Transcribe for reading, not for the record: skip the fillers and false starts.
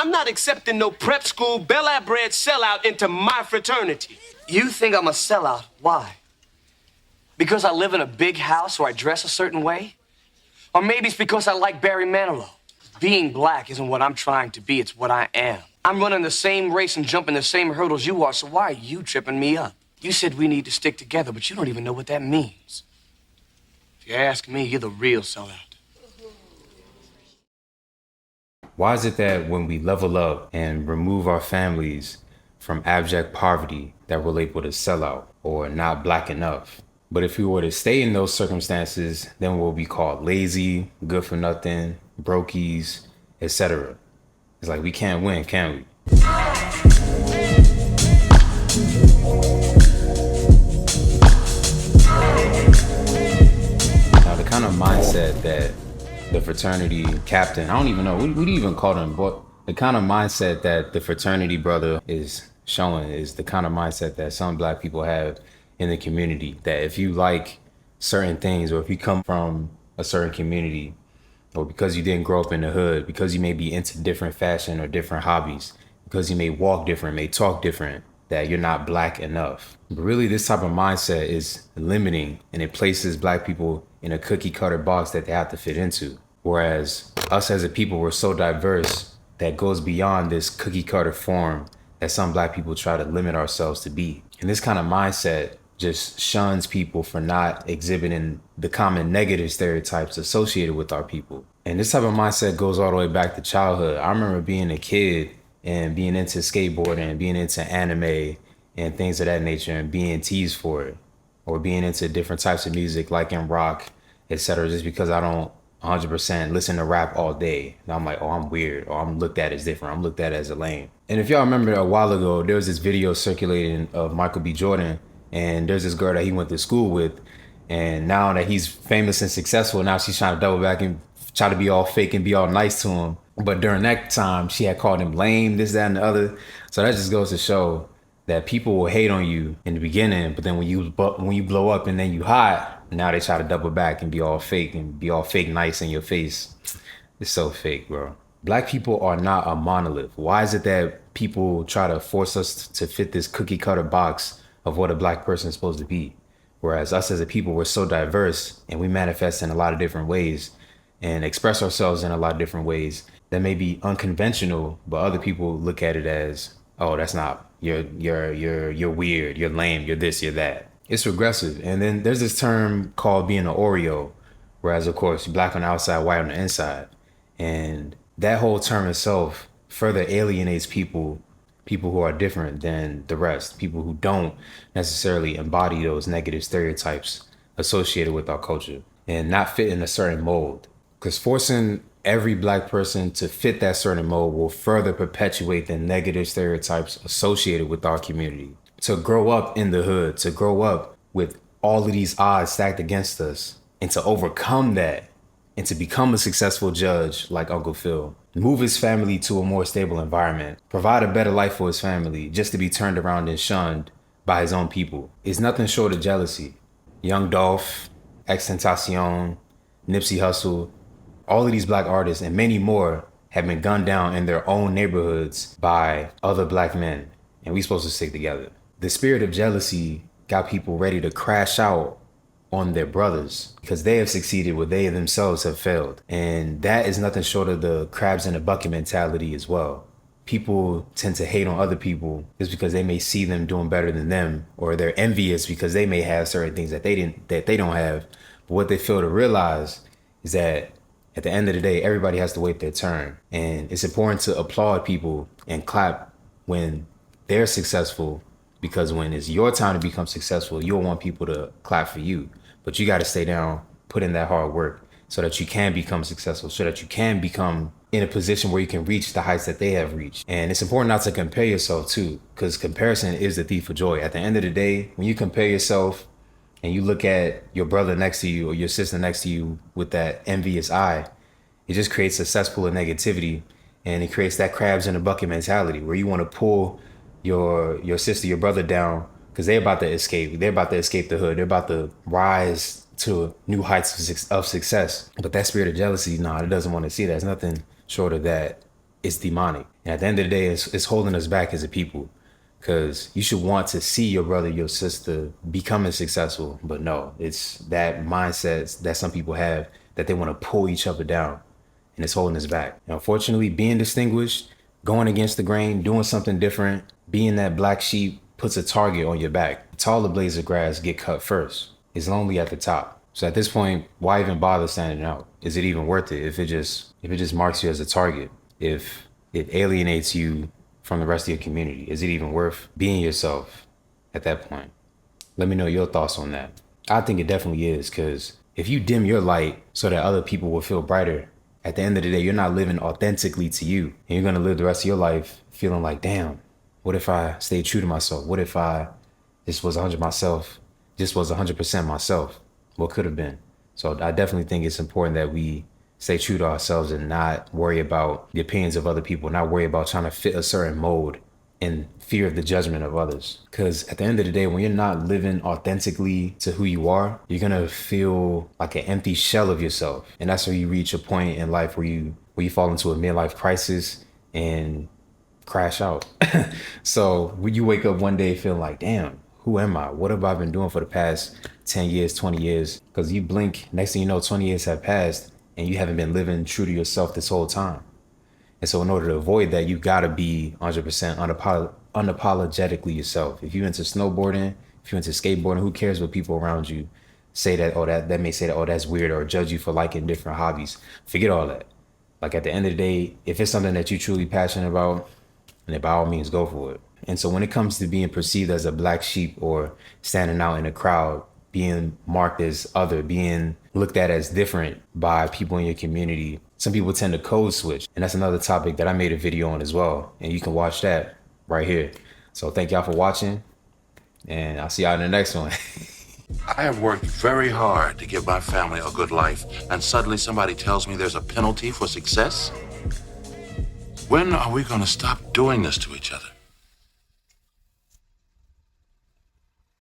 I'm not accepting no prep school, Bel-Air bred sellout into my fraternity. You think I'm a sellout? Why? Because I live in a big house or I dress a certain way? Or maybe it's because I like Barry Manilow. Being black isn't what I'm trying to be, it's what I am. I'm running the same race and jumping the same hurdles you are, so why are you tripping me up? You said we need to stick together, but you don't even know what that means. If you ask me, you're the real sellout. Why is it that when we level up and remove our families from abject poverty that we're labeled as sellout or not black enough? But if we were to stay in those circumstances, then we'll be called lazy, good for nothing, brokies, etc. It's like we can't win, can we? Now, the kind of mindset that the fraternity captain, I don't even know, what do you even call them? But the kind of mindset that the fraternity brother is showing is the kind of mindset that some black people have in the community. That if you like certain things, or if you come from a certain community, or because you didn't grow up in the hood, because you may be into different fashion or different hobbies, because you may walk different, may talk different, that you're not black enough. But really, this type of mindset is limiting, and it places black people in a cookie cutter box that they have to fit into. Whereas us as a people, we're so diverse that goes beyond this cookie cutter form that some black people try to limit ourselves to be. And this kind of mindset just shuns people for not exhibiting the common negative stereotypes associated with our people. And this type of mindset goes all the way back to childhood. I remember being a kid and being into skateboarding and being into anime and things of that nature and being teased for it, or being into different types of music like in rock, etc., just because I don't 100% listen to rap all day. And I'm like, oh, I'm weird, or I'm looked at as different, I'm looked at as a lame. And if y'all remember a while ago, there was this video circulating of Michael B. Jordan, and there's this girl that he went to school with, and now that he's famous and successful, now she's trying to double back and try to be all fake and be all nice to him. But during that time, she had called him lame, this, that, and the other. So that just goes to show that people will hate on you in the beginning, but then when you blow up and then you hot, now they try to double back and be all fake nice in your face. It's so fake, bro. Black people are not a monolith. Why is it that people try to force us to fit this cookie cutter box of what a black person is supposed to be? Whereas us as a people, we're so diverse and we manifest in a lot of different ways and express ourselves in a lot of different ways that may be unconventional, but other people look at it as, oh, that's not, you're weird, you're lame, you're this, you're that. It's regressive. And then there's this term called being an Oreo, whereas of course, black on the outside, white on the inside. And that whole term itself further alienates people who are different than the rest, people who don't necessarily embody those negative stereotypes associated with our culture and not fit in a certain mold. Because forcing every black person to fit that certain mold will further perpetuate the negative stereotypes associated with our community. To grow up in the hood, to grow up with all of these odds stacked against us, and to overcome that, and to become a successful judge like Uncle Phil, move his family to a more stable environment, provide a better life for his family, just to be turned around and shunned by his own people, is nothing short of jealousy. Young Dolph, XXXTentacion, Nipsey Hussle, all of these black artists and many more have been gunned down in their own neighborhoods by other black men, and we supposed to stick together. The spirit of jealousy got people ready to crash out on their brothers because they have succeeded where they themselves have failed. And that is nothing short of the crabs in a bucket mentality as well. People tend to hate on other people just because they may see them doing better than them, or they're envious because they may have certain things that they don't have. But what they fail to realize is that at the end of the day, everybody has to wait their turn. And it's important to applaud people and clap when they're successful, because when it's your time to become successful, you'll want people to clap for you. But you got to stay down, put in that hard work so that you can become successful, so that you can become in a position where you can reach the heights that they have reached. And it's important not to compare yourself too, because comparison is the thief of joy. At the end of the day, when you compare yourself and you look at your brother next to you or your sister next to you with that envious eye, it just creates a cesspool of negativity, and it creates that crabs in a bucket mentality where you want to pull your sister, your brother down because they're about to escape. They're about to escape the hood. They're about to rise to new heights of success. But that spirit of jealousy, it doesn't want to see that. It's nothing short of that it's demonic. And at the end of the day, it's holding us back as a people. Because you should want to see your brother, your sister becoming successful. But no, it's that mindset that some people have that they want to pull each other down. And it's holding us back. And unfortunately, being distinguished, going against the grain, doing something different, being that black sheep puts a target on your back. The taller blades of grass get cut first. It's lonely at the top. So at this point, why even bother standing out? Is it even worth it if it just marks you as a target? If it alienates you from the rest of your community, is it even worth being yourself at that point? Let me know your thoughts on that. I think it definitely is, because if you dim your light so that other people will feel brighter, at the end of the day, you're not living authentically to you. And you're gonna live the rest of your life feeling like, damn, what if I stayed true to myself? What if I just was 100% myself? What could have been? So I definitely think it's important that we stay true to ourselves and not worry about the opinions of other people, not worry about trying to fit a certain mold in fear of the judgment of others. Because at the end of the day, when you're not living authentically to who you are, you're gonna feel like an empty shell of yourself. And that's where you reach a point in life where you fall into a midlife crisis and crash out. So when you wake up one day feeling like, damn, who am I? What have I been doing for the past 10 years, 20 years? Because you blink, next thing you know, 20 years have passed and you haven't been living true to yourself this whole time. And so in order to avoid that, you gotta be 100% unapologetically yourself. If you're into snowboarding, if you're into skateboarding, who cares what people around you say that, oh, that may say that, oh, that's weird, or judge you for liking different hobbies. Forget all that. Like at the end of the day, if it's something that you're truly passionate about, then by all means, go for it. And so when it comes to being perceived as a black sheep or standing out in a crowd, being marked as other, being looked at as different by people in your community, some people tend to code switch. And that's another topic that I made a video on as well. And you can watch that right here. So thank y'all for watching, and I'll see y'all in the next one. I have worked very hard to give my family a good life, and suddenly somebody tells me there's a penalty for success? When are we going to stop doing this to each other?